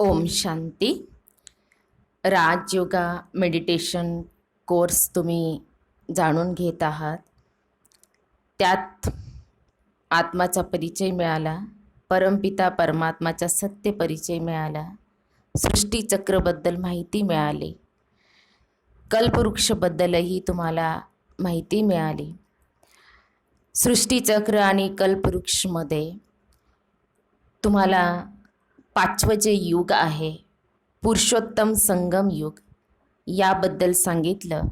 Om Shanti. Rajyoga meditation course तुम्ही जाणून घेत आहात. त्यात आत्माचा परिचय मिळाला, परमपिता परमात्माचा सत्य परिचय मिळाला, सृष्टीचक्रबद्दल माहिती मिळाली, कल्पवृक्षबद्दलही तुम्हाला माहिती मिळाली. सृष्टीचक्र आणि कल्पवृक्षमध्ये तुम्हाला पाचवं जे युग आहे, पुरुषोत्तम संगम युग, याबद्दल सांगितलं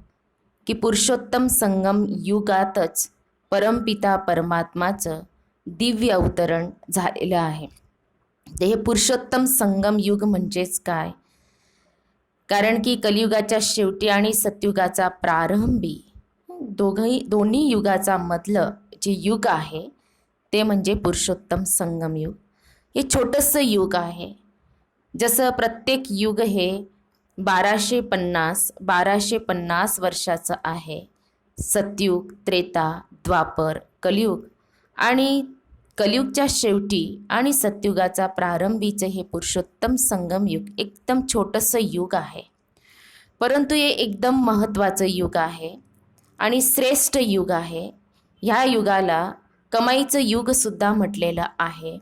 की पुरुषोत्तम संगम युगातच परमपिता परमात्माचं दिव्य अवतरण झालेलं आहे. ते हे पुरुषोत्तम संगम युग म्हणजेच काय? कारण की कलियुगाच्या शेवटी आणि सतयुगाचा प्रारंभी दोन्ही युगाचा मधलं जे युग आहे ते म्हणजे पुरुषोत्तम संगम युग. हे छोटंसं युग आहे. जसं प्रत्येक युग हे 1250 वर्षाचं आहे. सतयुग, त्रेता, द्वापर, कलियुग आणि कलियुगच्या शेवटी आणि सतयुगाचा प्रारंभीचं हे पुरुषोत्तम संगम युग एकदम छोटंसं युग आहे. परंतु हे एकदम महत्त्वाचं युग आहे आणि श्रेष्ठ युग आहे. ह्या युगाला कमाईचं युगसुद्धा म्हटलेलं आहे.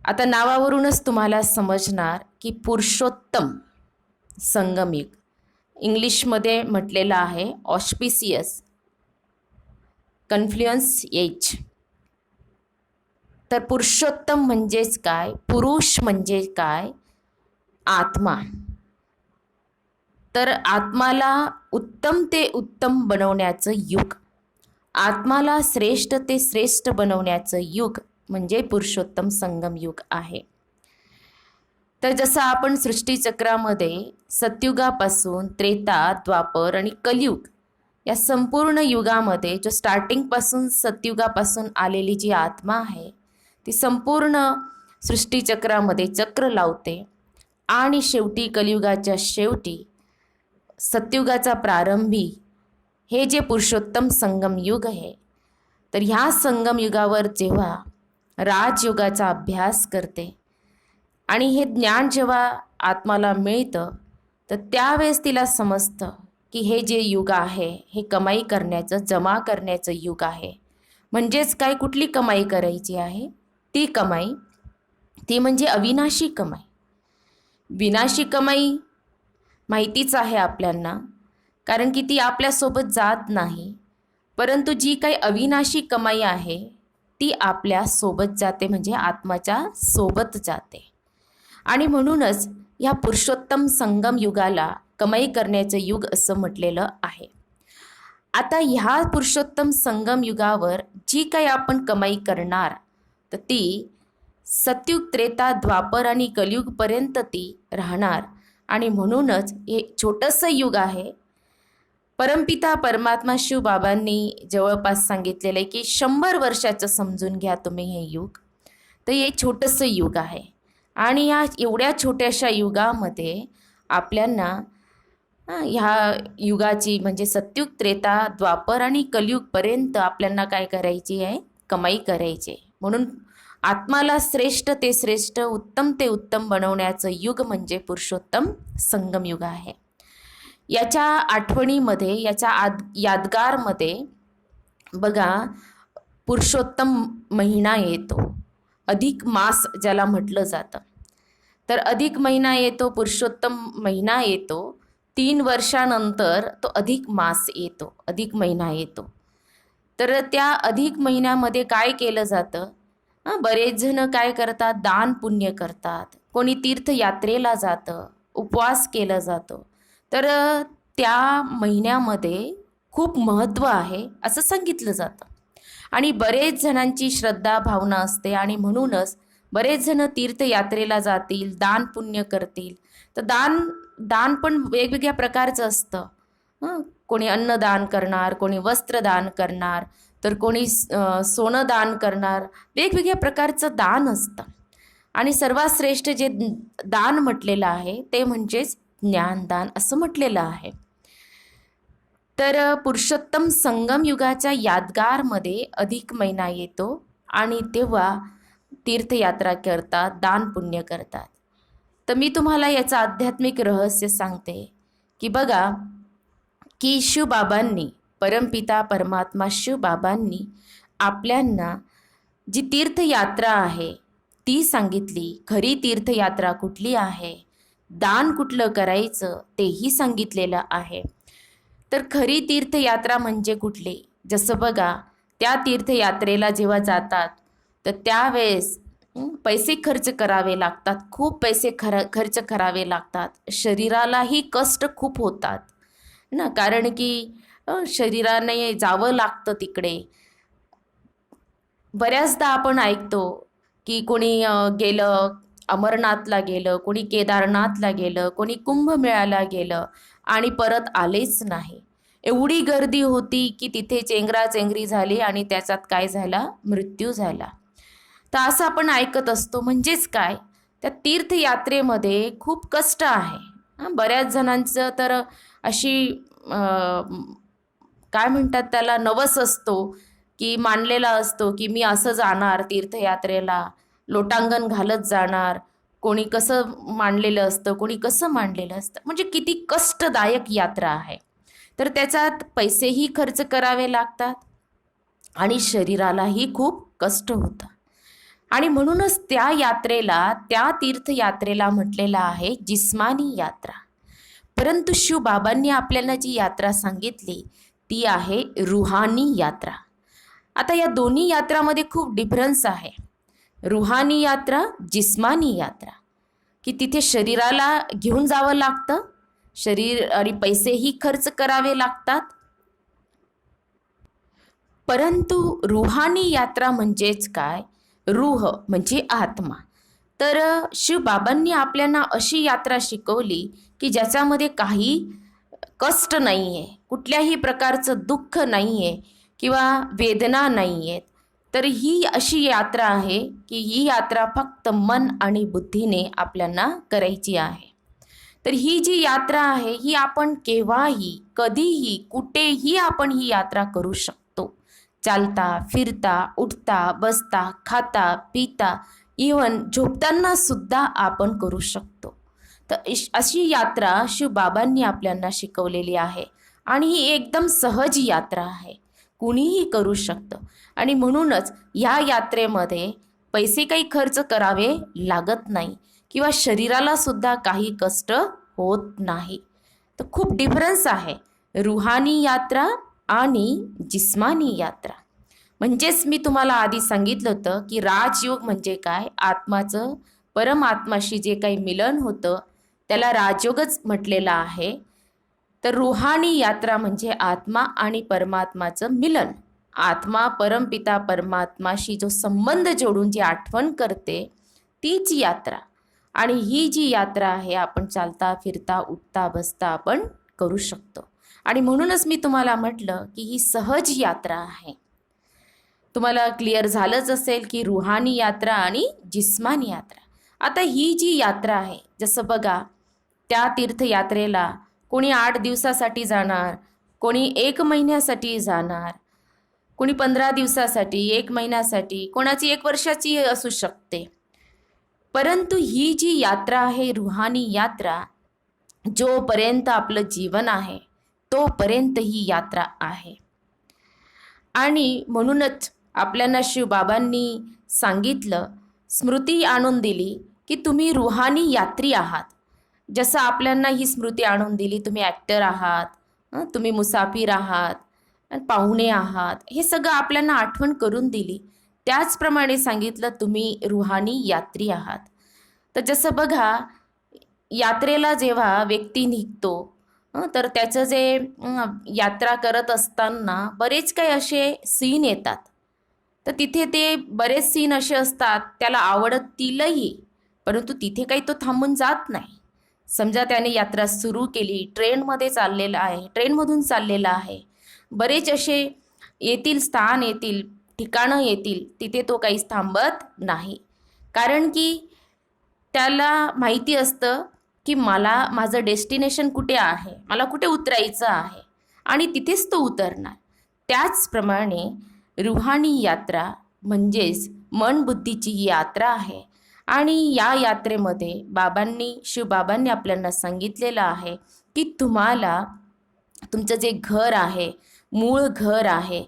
आता नावावरूनच तुम्हाला समजणार की पुरुषोत्तम संगमयुग, इंग्लिशमध्ये म्हटलेलं आहे ऑस्पिसियस कन्फ्लुएन्स एज. तर पुरुषोत्तम म्हणजेच काय? पुरुष म्हणजे काय? आत्मा. तर आत्माला उत्तम ते उत्तम बनवण्याचं युग, आत्माला श्रेष्ठ ते श्रेष्ठ बनवण्याचं युग म्हणजे पुरुषोत्तम संगम युग आहे. तर जसं आपण सृष्टीचक्रामध्ये सतयुगापासून त्रेता, द्वापर आणि कलियुग या संपूर्ण युगामध्ये जो स्टार्टिंगपासून सतयुगापासून आलेली जी आत्मा आहे ती संपूर्ण सृष्टीचक्रामध्ये चक्र लावते आणि शेवटी कलियुगाच्या शेवटी सतयुगाचा प्रारंभी हे जे पुरुषोत्तम संगम युग आहे, तर ह्या संगम युगावर जेव्हा राजयोगाचा अभ्यास करते आणि हे ज्ञान जेव्हा आत्माला मिळतं तर त्यावेळेस तिला समजतं की हे जे युग आहे हे कमाई करण्याचं, जमा करण्याचं युग आहे. म्हणजेच काय? कुठली कमाई करायची आहे? ती कमाई, ती म्हणजे अविनाशी कमाई. विनाशी कमाई माहितीच आहे आपल्यांना, कारण की ती आपल्यासोबत जात नाही. परंतु जी काही अविनाशी कमाई आहे ती आपल्या सोबत जाते, म्हणजे आत्माच्या सोबत जाते. आणि म्हणूनच या पुरुषोत्तम संगम युगाला कमाई करण्याचं युग असं म्हटलेलं आहे. आता ह्या पुरुषोत्तम संगम युगावर जी काही आपण कमाई करणार तर ती सतयुग, त्रेता, द्वापर आणि कलियुगपर्यंत ती राहणार. आणि म्हणूनच हे छोटंसं युग आहे. परमपिता परमात्मा शिवबाबांनी जवळपास सांगितलेलं आहे की 100 वर्षाचं समजून घ्या तुम्ही हे युग. तर हे छोटंसं युग आहे आणि या एवढ्या छोट्याशा युगामध्ये आपल्यांना ह्या युगाची म्हणजे सतयुग, त्रेता, द्वापर आणि कलियुगपर्यंत आपल्यांना काय करायची आहे? कमाई करायची. म्हणून आत्माला श्रेष्ठ ते श्रेष्ठ, उत्तम ते उत्तम बनवण्याचं युग म्हणजे पुरुषोत्तम संगम युग आहे. याच्या आठवणीमध्ये, याच्या यादगारमध्ये बघा, पुरुषोत्तम महिना येतो, अधिक मास ज्याला म्हटलं जातं. तर अधिक महिना येतो, पुरुषोत्तम महिना येतो. 3 वर्षानंतर तो अधिक मास येतो, अधिक महिना येतो. तर त्या अधिक महिन्यामध्ये काय केलं जातं? बरेच जण काय करतात? दान पुण्य करतात. कोणी तीर्थयात्रेला जातं, उपवास केला जातो. तर त्या महिन्यामध्ये खूप महत्त्व आहे असं सांगितलं जातं आणि बरेच जणांची श्रद्धा भावना असते आणि म्हणूनच बरेच जण तीर्थयात्रेला जातील, दान पुण्य करतील. तर दान पण वेगवेगळ्या प्रकारचं असतं. कोणी अन्नदान करणार, कोणी वस्त्रदान करणार, तर कोणी सोनं दान करणार. वेगवेगळ्या प्रकारचं दान असतं आणि सर्वात श्रेष्ठ जे दान म्हटलेलं आहे ते म्हणजेच ज्ञानदान असं म्हटलेलं आहे. तर पुरुषोत्तम संगम युगाच्या यादगारमध्ये अधिक महिना येतो आणि तेव्हा तीर्थयात्रा करतात, दान पुण्य करतात. तर मी तुम्हाला याचं आध्यात्मिक रहस्य सांगते की बघा, की शिवबाबांनी, परमपिता परमात्मा शिवबाबांनी आपल्यांना जी तीर्थयात्रा आहे ती सांगितली. खरी तीर्थयात्रा कुठली आहे, दान कुठलं करायचं तेही सांगितलेलं आहे. तर खरी तीर्थयात्रा म्हणजे कुठली? जसं बघा, त्या तीर्थयात्रेला जेव्हा जातात तर त्यावेळेस पैसे खर्च करावे लागतात, खूप पैसे खर्च करावे लागतात. शरीरालाही कष्ट खूप होतात ना, कारण की शरीराने जावं लागतं तिकडे. बऱ्याचदा आपण ऐकतो की कोणी गेलं अमरनाथला गेलं, कोणी केदारनाथला गेलं, कोणी कुंभमेळ्याला गेलं आणि परत आलेच नाही. एवढी गर्दी होती की तिथे चेंगराचेंगरी झाली आणि त्याच्यात काय झाला, मृत्यू झाला. तर असं आपण ऐकत असतो. म्हणजेच काय, त्या तीर्थयात्रेमध्ये खूप कष्ट आहे. बऱ्याच जणांचं तर अशी काय म्हणतात त्याला, नवस असतो की मानलेला असतो की मी असं जाणार तीर्थयात्रेला, लोटांगण घालत जाणार. कोणी कसं मांडलेलं असतं, कोणी कसं मांडलेलं असतं. म्हणजे किती कष्टदायक यात्रा आहे. तर त्याच्यात पैसेही खर्च करावे लागतात आणि शरीरालाही खूप कष्ट होतं. आणि म्हणूनच त्या यात्रेला, त्या तीर्थयात्रेला म्हटलेलं आहे जिस्मानी यात्रा. परंतु शिवबाबांनी आपल्याला जी यात्रा सांगितली ती आहे रुहानी यात्रा. आता या दोन्ही यात्रामध्ये खूप डिफरन्स आहे. रुहानी यात्रा, जिस्मानी यात्रा, की तिथे शरीराला घेऊन जावं लागतं, शरीर आणि पैसेही खर्च करावे लागतात. परंतु रुहानी यात्रा म्हणजेच काय, रूह म्हणजे आत्मा. तर शिवबाबांनी आपल्याला अशी यात्रा शिकवली की ज्याच्यामध्ये काही कष्ट नाही आहे, कुठल्याही प्रकारचं दुःख नाही आहे किंवा वेदना नाही आहेत. तर ही अशी यात्रा आहे की ही यात्रा फक्त मन आणि बुद्धीने आपल्याला करायची आहे. तर ही जी यात्रा आहे ही आपण केव्हाही, कधीही, कुठेही आपण ही यात्रा करू शकतो. चालता, फिरता, उठता, बसता, खाता, पिता, इव्हन झोपताना सुद्धा आपण करू शकतो. तर अशी यात्रा शिवबाबांनी आपल्याला शिकवलेली आहे आणि ही एकदम सहज यात्रा आहे, कुणीही करू शकतं. आणि म्हणूनच या यात्रेमध्ये पैसे काही खर्च करावे लागत नाही किंवा शरीराला सुद्धा काही कष्ट होत नाही. तर खूप डिफरन्स आहे रुहानी यात्रा आणि जिस्मानी यात्रा. म्हणजेच मी तुम्हाला आधी सांगितलं होतं की राजयोग म्हणजे काय, आत्माचं परमात्माशी जे काही मिलन होतं त्याला राजयोगच म्हटलेलं आहे. तर रुहानी यात्रा म्हणजे आत्मा आणि परमात्माचं मिलन, आत्मा परमपिता परमात्माशी जो संबंध जोडून जी आठवण करते तीच यात्रा. आणि ही जी यात्रा आहे आपण चालता, फिरता, उठता, बसता आपण करू शकतो. आणि म्हणूनच मी तुम्हाला म्हटलं की ही सहज यात्रा आहे. तुम्हाला क्लिअर झालंच असेल की रुहानी यात्रा आणि जिस्मानी यात्रा. आता ही जी यात्रा आहे, जसं बघा, त्या तीर्थयात्रेला कोणी 8 दिवसासाठी जाणार, कोणी 1 महिन्यासाठी जाणार, कोणी 15 दिवसासाठी, 1 महिन्यासाठी, कोणाची 1 वर्षाची असू शकते. परंतु ही जी यात्रा आहे रुहानी यात्रा, जोपर्यंत आपलं जीवन आहे तोपर्यंत ही यात्रा आहे. आणि म्हणूनच आपल्याला शिवबाबांनी सांगितलं, स्मृती आणून दिली की तुम्ही रुहानी यात्री आहात. जसं आपल्याला ही स्मृती आणून दिली, तुम्ही ॲक्टर आहात, तुम्ही मुसाफिर आहात, पाहुणे आहात, हे सगळं आपल्याला आठवण करून दिली. त्याचप्रमाणे सांगितलं तुम्ही रुहानी यात्री आहात. तर जसं बघा, यात्रेला जेव्हा व्यक्ती निघतो तर त्याचं जे यात्रा करत असताना बरेच काही असे सीन येतात. तर तिथे ते बरेच सीन असे असतात त्याला आवडतीलही, परंतु तिथे काही तो थांबून जात नाही. समजा त्याने यात्रा सुरू केली, ट्रेनमध्ये चाललेला आहे, ट्रेनमधून चाललेला आहे, बरेच असे येतील स्थान येतील, ठिकाणं येतील, तिथे तो काहीच थांबत नाही. कारण की त्याला माहिती असतं की मला माझं डेस्टिनेशन कुठे आहे, मला कुठे उतरायचं आहे आणि तिथेच तो उतरणार. त्याचप्रमाणे रुहानी यात्रा म्हणजेच मन बुद्धीची ही यात्रा आहे आणि या यात्रेमध्ये शिवबाबांनी आपल्याला सांगितलेलं आहे की तुम्हाला तुमचं जे घर आहे, मूळ घर आहे,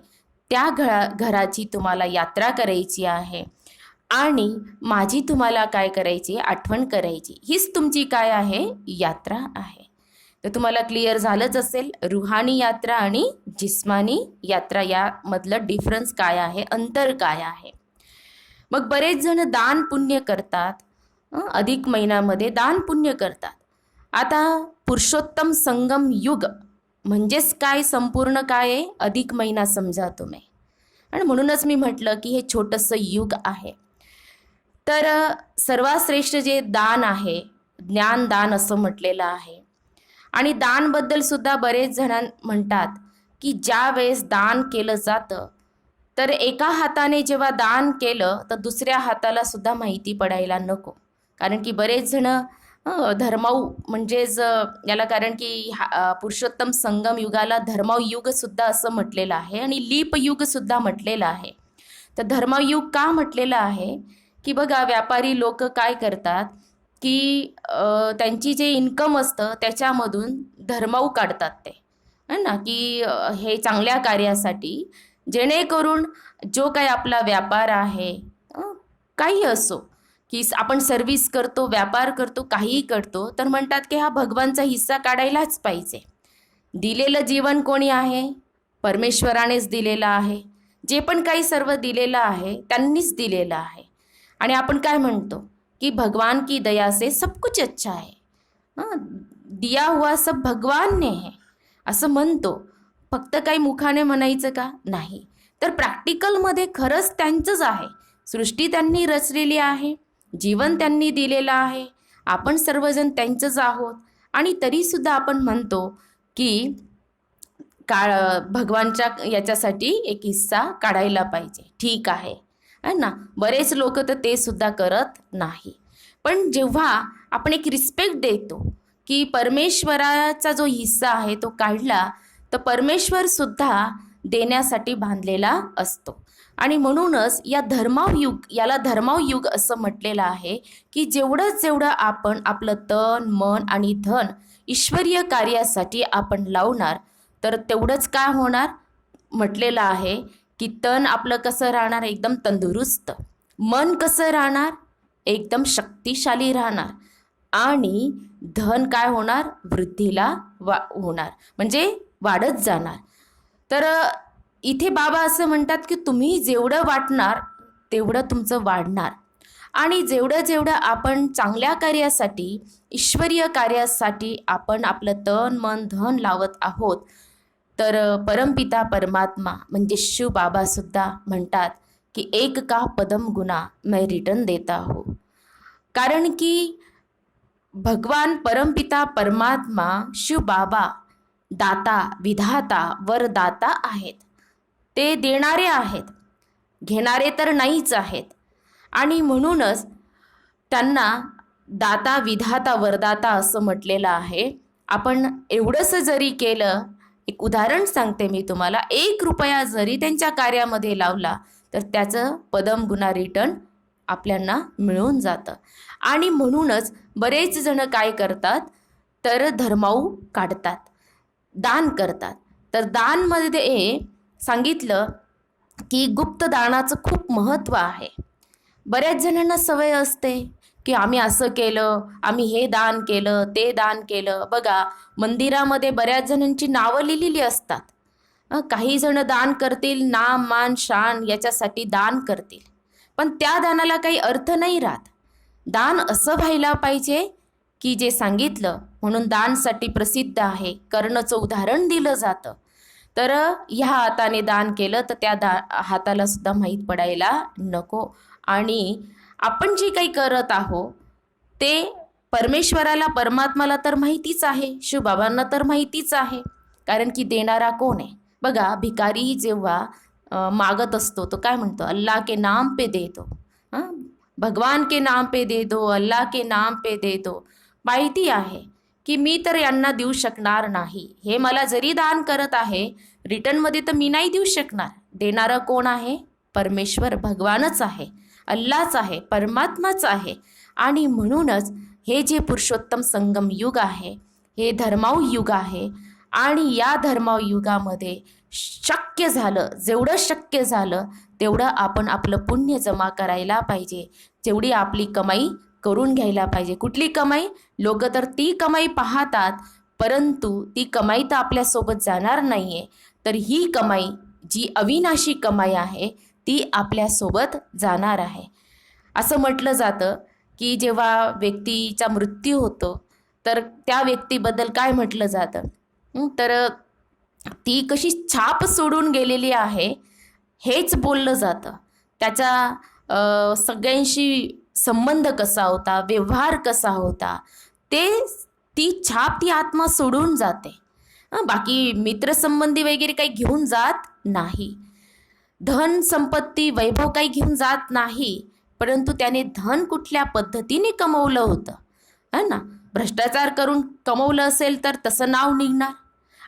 त्या घराची तुम्हाला यात्रा करायची आहे आणि माझी तुम्हाला काय करायची, आठवण करायची. हीच तुमची काय आहे, यात्रा आहे. तर तुम्हाला क्लिअर झालंच असेल रुहानी यात्रा आणि जिस्मानी यात्रा यामधलं डिफरन्स काय आहे, अंतर काय आहे. मग बरेच जण दान पुण्य करतात, अधिक महिन्यामध्ये दान पुण्य करतात. आता पुरुषोत्तम संगम युग म्हणजेच काय, संपूर्ण काय आहे, अधिक महिना समजा तुम्ही. आणि म्हणूनच मी म्हटलं की हे छोटंसं युग आहे. तर सर्वात श्रेष्ठ जे दान आहे, ज्ञानदान असं म्हटलेलं आहे. आणि दानबद्दल सुद्धा बरेच जण म्हणतात की ज्या वेळेस दान केलं जातं तर एका हाताने जेव्हा दान केलं तर दुसऱ्या हाताला सुद्धा माहिती पडायला नको. कारण की बरेच जण धर्माऊ म्हणजेच याला, कारण की पुरुषोत्तम संगम युगाला धर्माऊ युग सुद्धा असं म्हटलेलं आहे आणि लीप युग सुद्धा म्हटलेलं आहे. तर धर्माऊ युग का म्हटलेलं आहे की बघा, व्यापारी लोक काय करतात की त्यांची जे इन्कम असतं त्याच्यामधून धर्माऊ काढतात ते, है ना, की हे चांगल्या कार्यासाठी, जेणेकरून जो काही आपला व्यापार आहे, काही असो, की आपण सर्व्हिस करतो, व्यापार करतो, काहीही करतो, तर म्हणतात की हा भगवानचा हिस्सा काढायलाच पाहिजे. दिलेलं जीवन कोणी आहे, परमेश्वरानेच दिलेलं आहे. जे पण काही सर्व दिलेलं आहे त्यांनीच दिलेलं आहे. आणि आपण काय म्हणतो कि भगवान की दया से सब कुछ अच्छा है, दिया हुआ सब भगवान ने है असं म्हणतो. फक्त काही मुखाने म्हणायचं का, नाही. तर प्रॅक्टिकलमध्ये खरंच त्यांचंच आहे. सृष्टी त्यांनी रचलेली आहे, जीवन त्यांनी दिलेलं आहे, आपण सर्वजण त्यांचंच आहोत. आणि तरीसुद्धा आपण म्हणतो की भगवानच्या याच्यासाठी एक हिस्सा काढायला पाहिजे. ठीक आहे ना. बरेच लोक तर ते सुद्धा करत नाही. पण जेव्हा आपण एक रिस्पेक्ट देतो की परमेश्वराचा जो हिस्सा आहे तो काढला, तर परमेश्वर सुद्धा देण्यासाठी बांधलेला असतो. आणि म्हणूनच याला धर्माव युग असं म्हटलेलं आहे की जेवढं आपण आपलं तन, मन आणि धन ईश्वरीय कार्यासाठी आपण लावणार, तर तेवढंच काय होणार. म्हटलेलं आहे की तन आपलं कसं राहणार, एकदम तंदुरुस्त. मन कसं राहणार, एकदम शक्तिशाली राहणार. आणि धन काय होणार, वृद्धीला होणार, म्हणजे वाढत जाणार. तर इथे बाबा असं म्हणतात की तुम्ही जेवढं वाटणार तेवढं तुमचं वाढणार. आणि जेवढं आपण चांगल्या कार्यासाठी, ईश्वरीय कार्यासाठी आपण आपलं तन, मन, धन लावत आहोत, तर परमपिता परमात्मा म्हणजे शिव बाबा सुद्धा म्हणतात की एक का पदम गुना मैं रिटर्न देता हूँ. कारण की भगवान परमपिता परमात्मा शिव बाबा दाता, विधाता, वरदाता आहेत. ते देणारे आहेत, घेणारे तर नाहीच आहेत. आणि म्हणूनच त्यांना दाता, विधाता, वरदाता असं म्हटलेलं आहे. आपण एवढंसं जरी केलं, एक उदाहरण सांगते मी तुम्हाला, 1 रुपया जरी त्यांच्या कार्यामध्ये लावला तर त्याचं पदम गुना रिटर्न आपल्याला मिळून जातं. आणि म्हणूनच बरेच जण काय करतात, तर धर्माऊ काढतात, दान करतात. तर दानमध्ये सांगितलं की गुप्त दानाचं खूप महत्त्व आहे. बऱ्याच जणांना सवय असते की आम्ही असं केलं, आम्ही हे दान केलं, ते दान केलं. बघा, मंदिरामध्ये बऱ्याच जणांची नावं लिहिलेली असतात. काही जण दान करतील, नाम, मान, शान याच्यासाठी दान करतील, पण त्या दानाला काही अर्थ नाही राहत. दान असं व्हायला पाहिजे की जे सांगितलं, म्हणून दानसाठी प्रसिद्ध आहे, कर्णचं उदाहरण दिलं जातं. तर ह्या हाताने दान केलं तर त्या हाताला सुद्धा माहीत पडायला नको. आणि आपण जे काही करत आहोत ते परमेश्वराला, परमात्माला तर माहितीच आहे, शिवबाबांना तर माहितीच आहे. कारण की देणारा कोण आहे. बघा, भिकारी जेव्हा मागत असतो तो काय म्हणतो, अल्लाह के नाम पे दे दो, भगवान के नाम पे दे दो, अल्लाह के नाम पे दे दो. माहिती आहे की मी तर यांना देऊ शकणार नाही. हे मला जरी दान करत आहे, रिटर्नमध्ये तर मी नाही देऊ शकणार. देणारा कोण आहे, परमेश्वर, भगवानच आहे. अल्लाच आहे, परमात्माच आहे. आणि म्हणूनच हे जे पुरुषोत्तम संगम युग आहे हे धर्माव युग आहे. आणि या धर्माव युगामध्ये शक्य झालं, जेवढं शक्य झालं तेवढं आपण आपलं पुण्य जमा करायला पाहिजे, जेवढी आपली कमाई करून घ्यायला पाहिजे. कुठली कमाई? लोक तर ती कमाई पाहतात, परंतु ती कमाई तर आपल्यासोबत जाणार नाही आहे. तर ही कमाई जी अविनाशी कमाई आहे ती आपल्यासोबत जाणार आहे. असं म्हटलं जातं की जेव्हा व्यक्तीचा मृत्यू होतो तर त्या व्यक्तीबद्दल काय म्हटलं जातं, तर ती कशी छाप सोडून गेलेली आहे हेच बोललं जातं. त्याचा सगळ्यांशी संबंध कसा होता, व्यवहार कसा होता, ती छाप ती आत्मा सोडून जाते. बाकी मित्रसंबंधी वगैरे काही घेऊन जात नाही, धन संपत्ती वैभव काही घेऊन जात नाही, परंतु त्याने धन कुठल्या पद्धतीने कमवलं होतं, है ना. भ्रष्टाचार करून कमवलं असेल तर तसं नाव निघणार.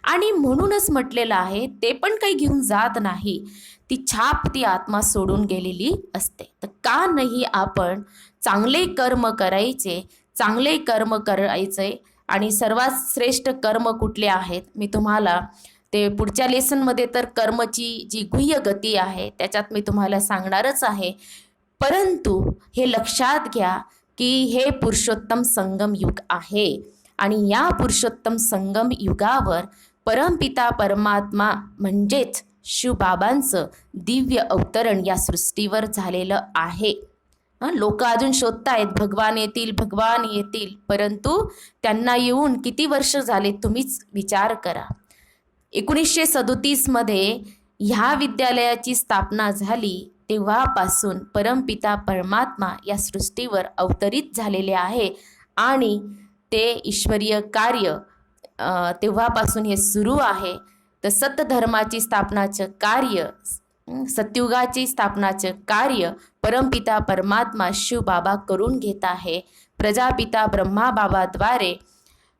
आणि म्हणूनच म्हटलेलं आहे ते पण काही घेऊन जात नाही, ती छाप ती आत्मा सोडून गेलेली असते. तर का नाही आपण चांगले कर्म करायचे, चांगले कर्म करायचे. आणि सर्वात श्रेष्ठ कर्म कुठले आहेत मी तुम्हाला ते पुढच्या लेसनमध्ये तर कर्मची जी गुह्य गती आहे त्याच्यात मी तुम्हाला सांगणारच आहे. परंतु हे लक्षात घ्या की हे पुरुषोत्तम संगम युग आहे. आणि या पुरुषोत्तम संगम युगावर परमपिता परमात्मा म्हणजेच शिवबाबांचं दिव्य अवतरण या सृष्टीवर झालेलं आहे. लोक अजून शोधतायत भगवान येतील, भगवान येतील, परंतु त्यांना येऊन किती वर्ष झाले तुम्हीच विचार करा. 1937 मध्ये ह्या विद्यालयाची स्थापना झाली तेव्हापासून परमपिता परमात्मा या सृष्टीवर अवतरित झालेले आहे. आणि ते ईश्वरीय कार्य तेव्हापासून हे सुरू आहे. तर सतधर्माची स्थापनाचं कार्य, सतयुगाची स्थापनाचं कार्य परमपिता परमात्मा शिवबाबा करून घेत आहे. प्रजापिता ब्रह्माबाबाद्वारे,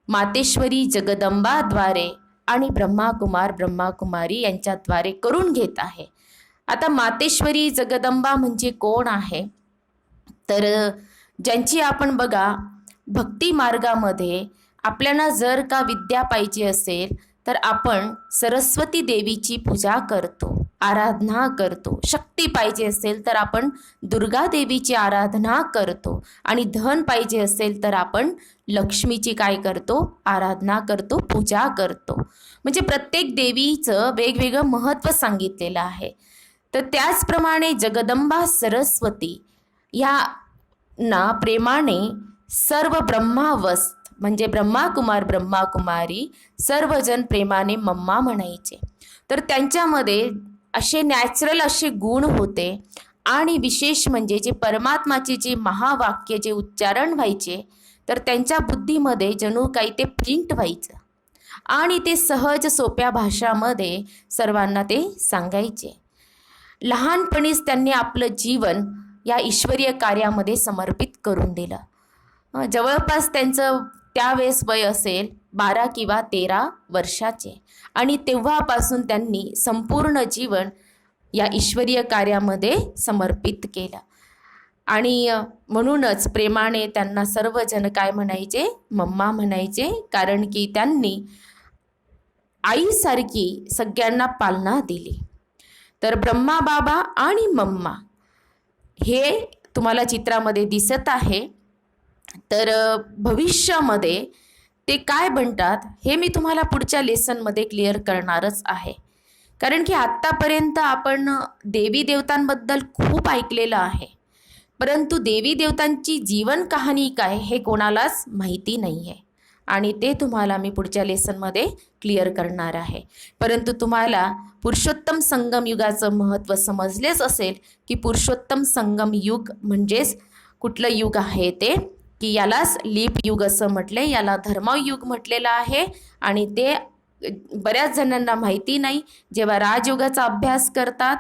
मातेश्वरी जगदंबाद्वारे आणि ब्रह्माकुमार ब्रह्माकुमारी यांच्याद्वारे करून घेत आहे. आता मातेश्वरी जगदंबा म्हणजे कोण आहे, तर ज्यांची आपण बघा भक्ती मार्गामध्ये आपल्याला जर का विद्या पाहिजे असेल तर आपण सरस्वती देवीची पूजा करतो, आराधना करतो. शक्ती पाहिजे असेल तर आपण दुर्गा देवीची आराधना करतो. आणि धन पाहिजे असेल तर आपण लक्ष्मीची काय करतो, आराधना करतो, पूजा करतो. म्हणजे प्रत्येक देवीचं वेगवेगळं महत्त्व सांगितलेलं आहे. तर त्याचप्रमाणे जगदंबा सरस्वती या ना प्रेमाने सर्व ब्रह्मावस्थ म्हणजे ब्रह्माकुमार ब्रह्माकुमारी सर्वजण प्रेमाने मम्मा म्हणायचे. तर त्यांच्यामध्ये असे नॅचरल असे गुण होते. आणि विशेष म्हणजे जे परमात्माचे जे महावाक्य जे उच्चारण व्हायचे तर त्यांच्या बुद्धीमध्ये जणू काही ते प्रिंट व्हायचं. आणि ते सहज सोप्या भाषामध्ये सर्वांना ते सांगायचे. लहानपणीच त्यांनी आपलं जीवन या ईश्वरीय कार्यामध्ये समर्पित करून दिलं. जवळपास त्यांचं त्यावेळेस वय असेल 12 किंवा 13 वर्षाचे. आणि तेव्हापासून त्यांनी संपूर्ण जीवन या ईश्वरीय कार्यामध्ये समर्पित केलं. आणि म्हणूनच प्रेमाने त्यांना सर्वजण काय म्हणायचे, मम्मा म्हणायचे. कारण की त्यांनी आईसारखी सगळ्यांना पालना दिली. तर ब्रह्मा बाबा आणि मम्मा हे तुम्हाला चित्रामध्ये दिसत आहे. तर भविष्यामध्ये ते काय बनतात हे मी तुम्हाला पुढच्या लेसनमध्ये क्लिअर करणारच आहे. कारण की आत्तापर्यंत आपण देवी देवतांबद्दल खूप ऐकलेलं आहे, परंतु देवी देवतांची जीवन कहाणी काय हे कोणालाच माहिती नाही आहे. आणि ते तुम्हाला मी पुढच्या लेसनमध्ये क्लिअर करणार आहे. परंतु तुम्हाला पुरुषोत्तम संगम युगाचं महत्त्व समजलेच असेल की पुरुषोत्तम संगम युग म्हणजेच कुठलं युग आहे ते, की यालाच लीप युग असं म्हटले, याला धर्माव युग म्हटलेलं आहे. आणि ते बऱ्याच जणांना माहिती नाही. जेव्हा राजयोगाचा अभ्यास करतात,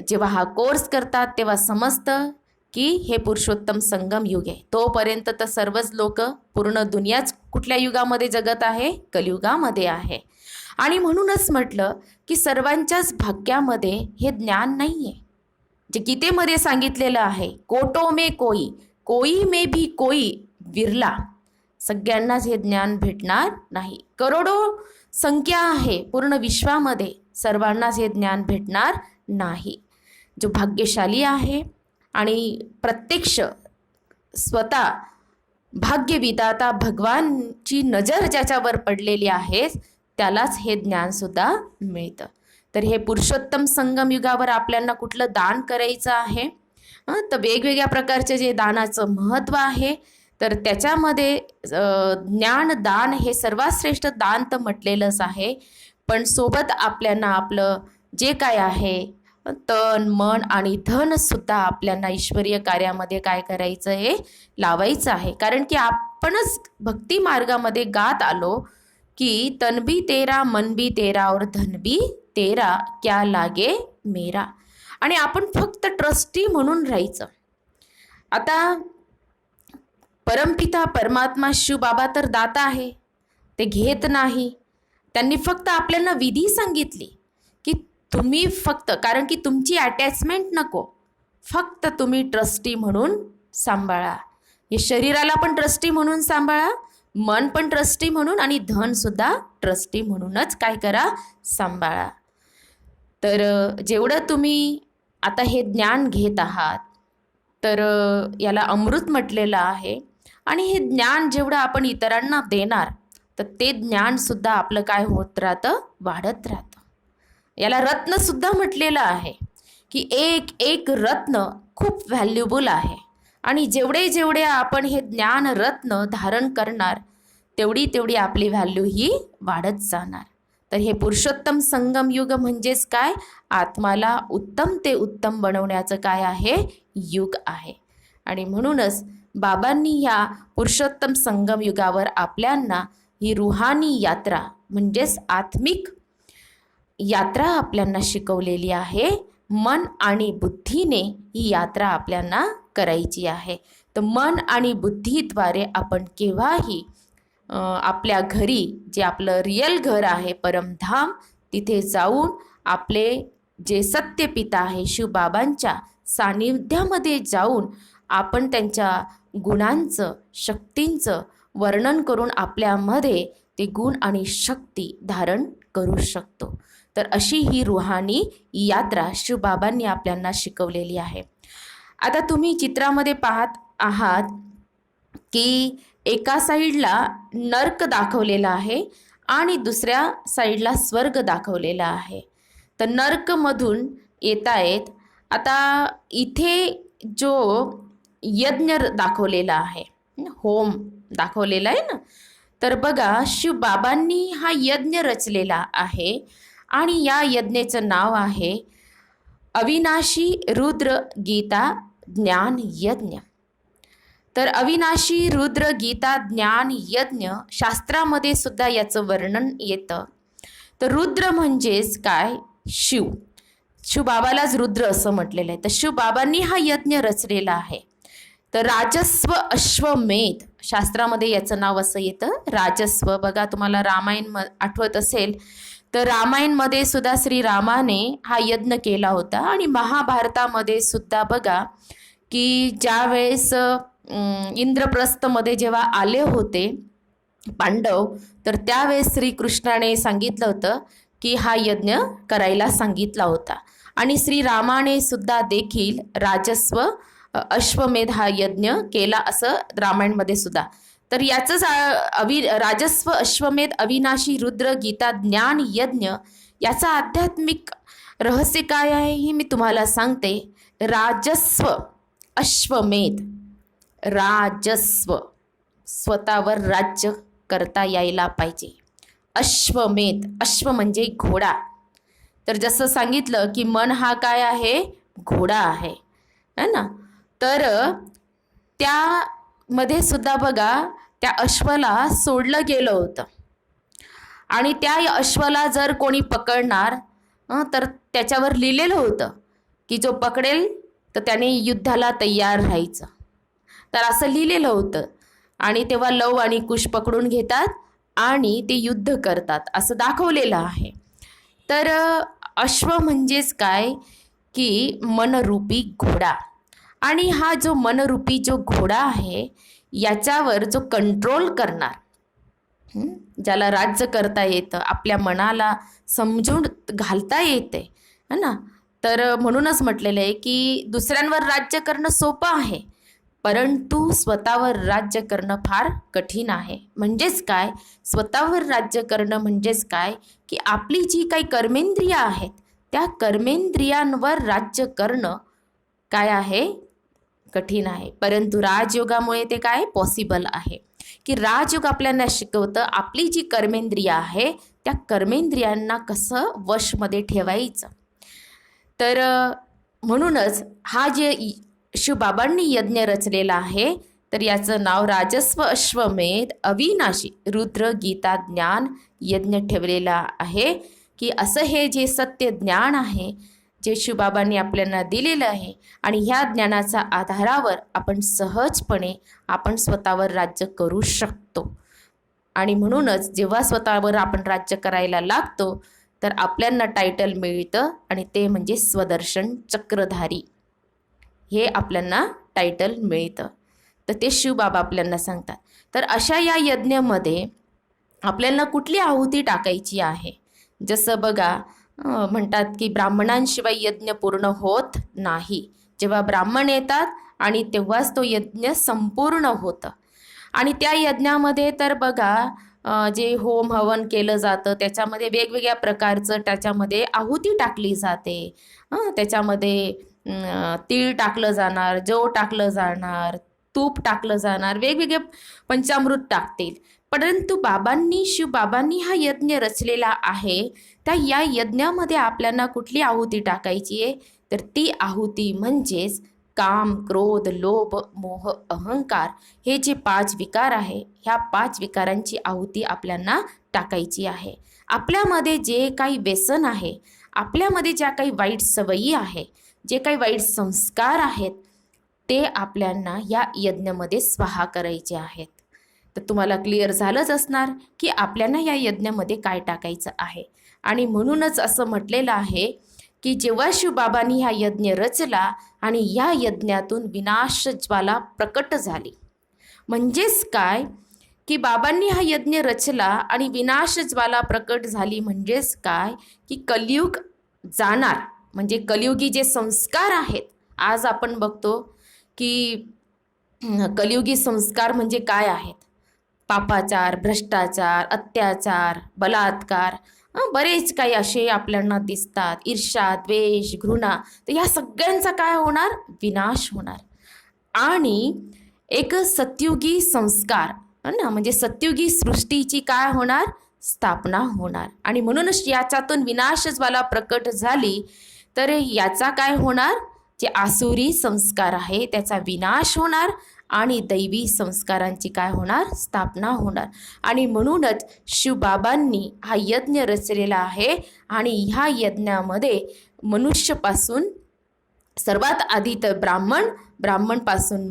जेव्हा हा कोर्स करतात तेव्हा समजतं की हे पुरुषोत्तम संगम युग आहे. तोपर्यंत तर सर्वच लोक पूर्ण दुनियाच कुठल्या युगामध्ये जगत आहे, कलियुगामध्ये आहे. आणि म्हणूनच म्हटलं की सर्वांच्याच भाग्यामध्ये हे ज्ञान नाही आहे. जे गीतेमध्ये सांगितलेलं आहे, कोटो मे कोई, कोई मे भी कोई विरला, सगळ्यांनाच हे ज्ञान भेटणार नाही. करोडो संख्या आहे पूर्ण विश्वामध्ये, सर्वांनाच हे ज्ञान भेटणार नाही. जो भाग्यशाली आहे आणि प्रत्यक्ष स्वतः भाग्य विधाता भगवानची नजर ज्याच्यावर पडलेली आहे त्यालाच हे ज्ञानसुद्धा मिळतं. तर हे पुरुषोत्तम संगम युगावर आपल्याला कुठलं दान करायचं आहे, तर वेगवेगळ्या प्रकारचे जे दानाचं महत्त्व आहे, तर त्याच्यामध्ये ज्ञानदान हे सर्वात श्रेष्ठ दान तर म्हटलेलंच आहे. पण सोबत आपल्याला आपलं जे काय आहे तन मन आणि धनसुद्धा आपल्याला ईश्वरीय कार्यामध्ये काय करायचं आहे, लावायचं आहे. कारण की आपणच भक्ती मार्गामध्ये गात आलो की तन भी तेरा मन भी तेरा और धन भी तेरा क्या लागे मेरा. आणि आपण फक्त ट्रस्टी म्हणून राहायचं. आता परमपिता परमात्मा शिव बाबा तर दाता आहे, ते घेत नाही. त्यांनी फक्त आपल्याला विधी सांगितली की तुम्ही फक्त, कारण की तुमची अटॅचमेंट नको, फक्त तुम्ही ट्रस्टी म्हणून सांभाळा. हे शरीराला पण ट्रस्टी म्हणून सांभाळा, मन पण ट्रस्टी म्हणून, आणि धनसुद्धा ट्रस्टी म्हणूनच काय करा, सांभाळा. तर जेवढं तुम्ही आता हे ज्ञान घेत आहात, तर याला अमृत म्हटलेलं आहे. आणि हे ज्ञान जेवढं आपण इतरांना देणार, तर ते ज्ञानसुद्धा आपलं काय होत राहतं, वाढत राहतं. याला रत्नसुद्धा म्हटलेलं आहे की एक एक रत्न खूप व्हॅल्युबल आहे. आणि जेवढे जेवढे आपण हे ज्ञान रत्न धारण करणार, तेवढी तेवढी आपली व्हॅल्यू ही वाढत जाणार. तर हे पुरुषोत्तम संगम युग म्हणजेच काय, आत्माला उत्तम ते उत्तम बनवण्याचं काय आहे, युग आहे. आणि म्हणूनच बाबांनी ह्या पुरुषोत्तम संगम युगावर आपल्यांना ही रुहानी यात्रा म्हणजेच आत्मिक यात्रा आपल्यांना शिकवलेली आहे. मन आणि बुद्धीने ही यात्रा आपल्यांना करायची आहे. तर मन आणि बुद्धीद्वारे आपण केव्हाही आपल्या घरी, जे आपलं रियल घर आहे परमधाम, तिथे जाऊन आपले जे सत्यपिता आहे शिवबाबांच्या सानिध्यामध्ये जाऊन आपण त्यांच्या गुणांचं, शक्तींचं वर्णन करून आपल्यामध्ये ते गुण आणि शक्ती धारण करू शकतो. तर अशी ही रुहानी यात्रा शिवबाबांनी आपल्यांना शिकवलेली आहे. आता तुम्ही चित्रामध्ये पाहत आहात की एका साईडला नर्क दाखवलेला आहे आणि दुसऱ्या साईडला स्वर्ग दाखवलेला आहे. तर नर्कमधून येत आहेत. आता इथे जो यज्ञ दाखवलेला आहे, होम दाखवलेला आहे ना, तर बघा शिवबाबांनी हा यज्ञ रचलेला आहे आणि या यज्ञेचं नाव आहे अविनाशी रुद्र गीता ज्ञान यज्ञ. तर अविनाशी रुद्र गीता ज्ञान यज्ञ शास्त्रामध्ये सुद्धा याचं वर्णन येतं. तर रुद्र म्हणजेच काय, शिव. शिवबाबालाच रुद्र असं म्हटलेलं आहे. तर शिवबाबांनी हा यज्ञ रचलेला आहे. तर राजस्व अश्वमेध शास्त्रामध्ये याचं नाव असं येतं, राजस्व. बघा तुम्हाला रामायण आठवत असेल तर रामायणमध्ये सुद्धा श्रीरामाने हा यज्ञ केला होता. आणि महाभारतामध्ये सुद्धा बघा की ज्यावेळेस इंद्रप्रस्थमध्ये जेव्हा आले होते पांडव, तर त्यावेळेस श्रीकृष्णाने सांगितलं होतं की हा यज्ञ करायला सांगितला होता. आणि श्रीरामाने सुद्धा देखील राजस्व अश्वमेध हा यज्ञ केला असं रामायणमध्ये सुद्धा. तर याचंच राजस्व अश्वमेध अविनाशी रुद्र गीता ज्ञान यज्ञ याचा आध्यात्मिक रहस्य काय आहे हे मी तुम्हाला सांगते. राजस्व अश्वमेध, राजस्व स्वतःवर राज्य करता यायला पाहिजे. अश्वमेध, अश्व म्हणजे घोडा. तर जसं सांगितलं की मन हा काय आहे, घोडा आहे, है ना. तर त्यामध्ये सुद्धा बघा त्या अश्वाला सोडलं गेलं होतं आणि त्या अश्वाला जर कोणी पकडणार तर त्याच्यावर लिहिलेलं होतं की जो पकडेल तर त्याने युद्धाला तयार राहायचं. तर असं लिहिलेलं होतं. आणि तेव्हा लव आणि कुश पकडून घेतात आणि ते युद्ध करतात असं दाखवलेलं आहे. तर अश्व म्हणजेच काय की मनरूपी घोडा. आणि हा जो मनरूपी जो घोडा आहे याच्यावर जो कंट्रोल करणार, ज्याला राज्य करता येतं, आपल्या मनाला समजून घालता येते, है ना. तर म्हणूनच म्हटलेलं आहे की दुसऱ्यांवर राज्य करणं सोपं आहे, परंतु स्वतःवर राज्य करणं फार कठीण आहे. म्हणजेच काय, स्वतःवर राज्य करणं म्हणजेच काय की आपली जी काही कर्मेंद्रिय आहेत त्या कर्मेंद्रियांवर राज्य करणं काय आहे, कठीण आहे. परंतु राजयोगामुळे ते काय पॉसिबल आहे की राजयोग आपल्याला शिकवतं आपली जी कर्मेंद्रिय आहे त्या कर्मेंद्रियांना कसं वशमध्ये ठेवायचं. तर म्हणूनच हा जे शिवबाबांनी यज्ञ रचलेला आहे तर याचं नाव राजस्व अश्वमेध अविनाशी रुद्र गीता ज्ञान यज्ञ ठेवलेला आहे. की असं हे जे सत्य ज्ञान आहे जे शिवबाबांनी आपल्याला दिलेलं आहे आणि ह्या ज्ञानाच्या आधारावर आपण सहजपणे आपण स्वतःवर राज्य करू शकतो. आणि म्हणूनच जेव्हा स्वतःवर आपण राज्य करायला लागतो तर आपल्याला टायटल मिळतं आणि ते म्हणजे स्वदर्शन चक्रधारी हे आपल्याला टायटल मिळतं. तर ते शिवबाबा आपल्याला सांगतात. तर अशा या यज्ञामध्ये आपल्याला कुठली आहुती टाकायची आहे. जसं बघा म्हणतात की ब्राह्मणांशिवाय यज्ञ पूर्ण होत नाही. जेव्हा ब्राह्मण येतात आणि तेव्हाच तो यज्ञ संपूर्ण होतं. आणि त्या यज्ञामध्ये तर बघा जे होम हवन केलं जातं त्याच्यामध्ये वेगवेगळ्या प्रकारचं त्याच्यामध्ये आहुती टाकली जाते. त्याच्यामध्ये तीळ टाकलं जाणार, जव टाकलं जाणार, तूप टाकलं जाणार, वेगवेगळे पंचामृत टाकतील. परंतु शिवबाबांनी हा यज्ञ रचलेला आहे. त्या या यज्ञामध्ये आपल्याला कुठली आहुती टाकायची आहे तर ती आहुती म्हणजेच काम, क्रोध, लोभ, मोह, अहंकार हे जे 5 विकार आहे ह्या 5 विकारांची आहुती आपल्याला टाकायची आहे. आपल्यामध्ये जे काही व्यसन आहे, आपल्यामध्ये ज्या काही वाईट सवयी आहे, जे काही वाईट संस्कार आहेत ते आपल्याला या यज्ञामध्ये स्वाहा करायचे आहेत. तर तुम्हाला क्लिअर झालंच असणार की आपल्याला या यज्ञामध्ये काय टाकायचं आहे. आणि म्हणूनच असं म्हटलेलं आहे की जेव्हा शिवबाबांनी हा यज्ञ रचला आणि या यज्ञातून विनाश ज्वाला प्रकट झाली. म्हणजेच काय की बाबांनी हा यज्ञ रचला आणि विनाश ज्वाला प्रकट झाली म्हणजेच काय की कलियुग जाणार. म्हणजे कलियुगी जे संस्कार आहेत, आज आपण बघतो की कलियुगी संस्कार म्हणजे काय आहेत, पापाचार, भ्रष्टाचार, अत्याचार, बलात्कार, बरेच काही असे आपल्याला दिसतात. ईर्ष्या, द्वेष, घृणा. तर ह्या सगळ्यांचा काय होणार, विनाश होणार. आणि एक सत्युगी संस्कार ना, म्हणजे सत्युगी सृष्टीची काय होणार, स्थापना होणार. आणि म्हणूनच याच्यातून विनाश ज्वाला प्रकट झाली तर याचा काय होणार, जे आसुरी संस्कार आहे त्याचा विनाश होणार आणि दैवी संस्कारांची काय होणार, स्थापना होणार. आणि म्हणूनच शिवबाबांनी हा यज्ञ रचलेला आहे. आणि ह्या यज्ञामध्ये मनुष्यपासून सर्वात आधी तर ब्राह्मणपासून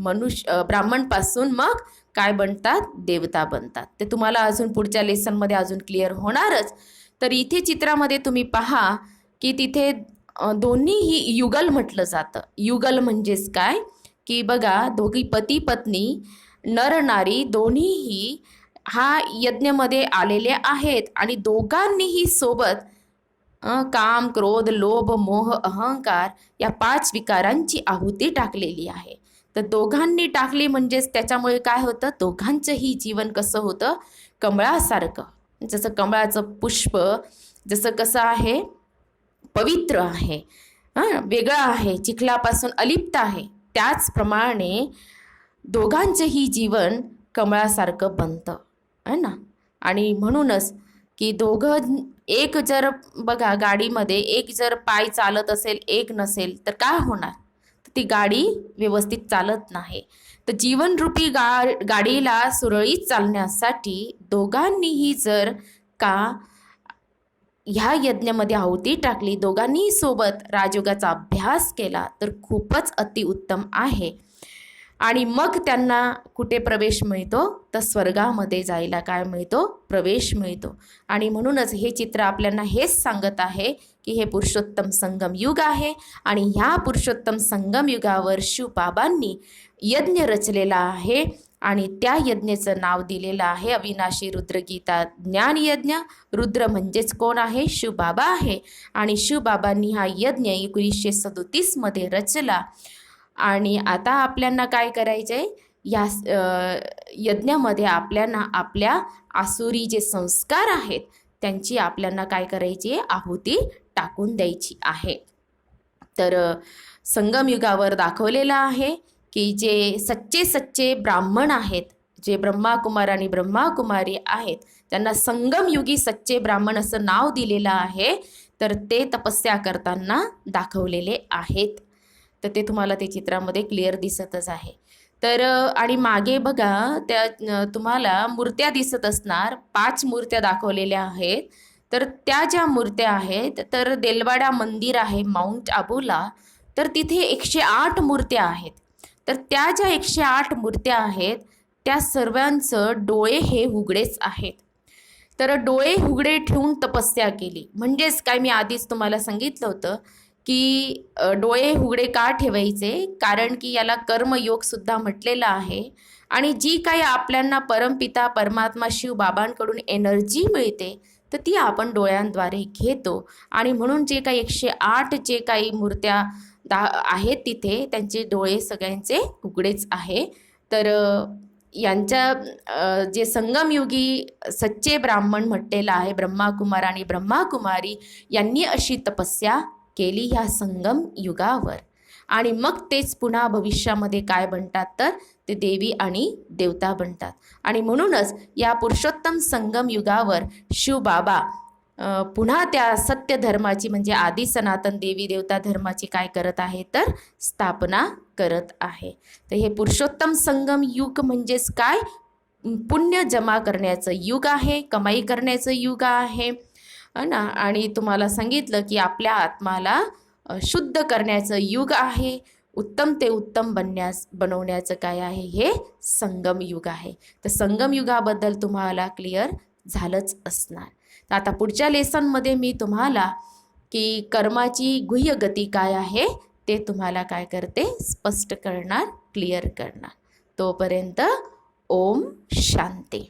मग काय बनतात, देवता बनतात. ते तुम्हाला अजून पुढच्या लेसनमध्ये अजून क्लिअर होणारच. तर इथे चित्रामध्ये तुम्ही पहा की तिथे दोन्हीही युगल म्हटलं जातं. युगल म्हणजेच काय की बघा, दोघी पती पत्नी नर नारी दोन्हीही हा यज्ञामध्ये आलेले आहेत आणि दोघांनीही सोबत काम, क्रोध, लोभ, मोह, अहंकार या 5 विकारांची आहुती टाकलेली आहे. तर दोघांनी टाकली म्हणजेच त्याच्यामुळे काय होतं, दोघांचंही जीवन कसं होतं, कमळासारखं. जसं कमळाचं पुष्प जसं कसं आहे, पवित्र आहे, वेगळं आहे, चिखलापासून अलिप्त आहे, त्याचप्रमाणे दोघांचंही जीवन कमळासारखं बनतं है ना. आणि म्हणूनच की दोघं एक जर बघा गाडीमध्ये एक जर पाय चालत असेल, एक नसेल तर काय होणार, तर ती गाडी व्यवस्थित चालत नाही. तर जीवनरूपी गाडीला सुरळीत चालण्यासाठी दोघांनीही जर का ह्या यज्ञामध्ये आहुती टाकली, दोघांनी सोबत राजयोगाचा अभ्यास केला तर खूपच अतिउत्तम आहे. आणि मग त्यांना कुठे प्रवेश मिळतो, तर स्वर्गामध्ये जायला काय मिळतो, प्रवेश मिळतो. आणि म्हणूनच हे चित्र आपल्याला हेच सांगत आहे की हे पुरुषोत्तम संगम युग आहे आणि ह्या पुरुषोत्तम संगम युगावर शिवबाबांनी यज्ञ रचलेला आहे आणि त्या यज्ञेचं नाव दिलेलं आहे अविनाशी रुद्रगीता ज्ञानयज्ञ. रुद्र म्हणजेच कोण आहे? शिवबाबा आहे. आणि शिवबाबांनी हा यज्ञ 1937 रचला. आणि आता आपल्याला काय करायचं आहे? या यज्ञामध्ये आपल्याला आपल्या आसुरी जे संस्कार आहेत त्यांची आपल्याला काय करायची आहे? आहुती टाकून द्यायची आहे. तर संगमयुगावर दाखवलेलं आहे की जे सच्चे ब्राह्मण आहेत, जे ब्रह्माकुमार आणि ब्रह्माकुमारी आहेत, त्यांना संगमयुगी सच्चे ब्राह्मण असं नाव दिलेलं आहे. तर ते तपस्या करताना दाखवलेले आहेत. तर ते तुम्हाला ते चित्रामध्ये क्लिअर दिसतच आहे. तर आणि मागे बघा त्या तुम्हाला मूर्त्या दिसत असणार. 5 मूर्त्या दाखवलेल्या आहेत. तर त्या ज्या मूर्त्या आहेत, तर देलवाडा मंदिर आहे माउंट आबूला, तर तिथे 108 मूर्त्या आहेत. तर त्या ज्या 108 मूर्त्या आहेत त्या सर्वांचं डोळे हे उघडेच आहेत. तर डोळे उघडे ठेवून तपस्या केली. म्हणजेच काय, मी आधीच तुम्हाला सांगितलं होतं की डोळे उघडे का ठेवायचे? कारण की याला कर्मयोगसुद्धा म्हटलेलं आहे. आणि जी काही आपल्यांना परमपिता परमात्मा शिव बाबांकडून एनर्जी मिळते तर ती आपण डोळ्यांद्वारे घेतो. आणि म्हणून जे काही 108 जे काही मूर्त्या आहेत तिथे त्यांचे डोळे सगळ्यांचे उघडेच आहे. तर यांच्या जे संगमयुगी सच्चे ब्राह्मण म्हटलेलं आहे ब्रह्माकुमार आणि ब्रह्माकुमारी यांनी अशी तपस्या केली ह्या संगम युगावर. आणि मग तेच पुन्हा भविष्यामध्ये काय बनतात? तर ते देवी आणि देवता बनतात. आणि म्हणूनच या पुरुषोत्तम संगम युगावर शिवबाबा पुन्हा त्या सत्य धर्माची म्हणजे आदि सनातन देवी देवता धर्माची काय करत आहे? तर स्थापना करत आहे. तर हे पुरुषोत्तम संगम युग म्हणजेच काय? पुण्य जमा करण्याचं युग आहे, कमाई करण्याचं युग आहे ना. आणि तुम्हाला सांगितलं की आपल्या आत्माला शुद्ध करण्याचं युग आहे. उत्तम ते उत्तम बनवण्याचं काय आहे? हे संगम युग आहे. तर संगम युगाबद्दल तुम्हाला क्लिअर झालंच असणार. तर आता पुढच्या लेसनमध्ये मी तुम्हाला की कर्माची गुह्य गती काय आहे ते तुम्हाला काय करते? स्पष्ट करणार, क्लिअर करणार. तोपर्यंत ओम शांती.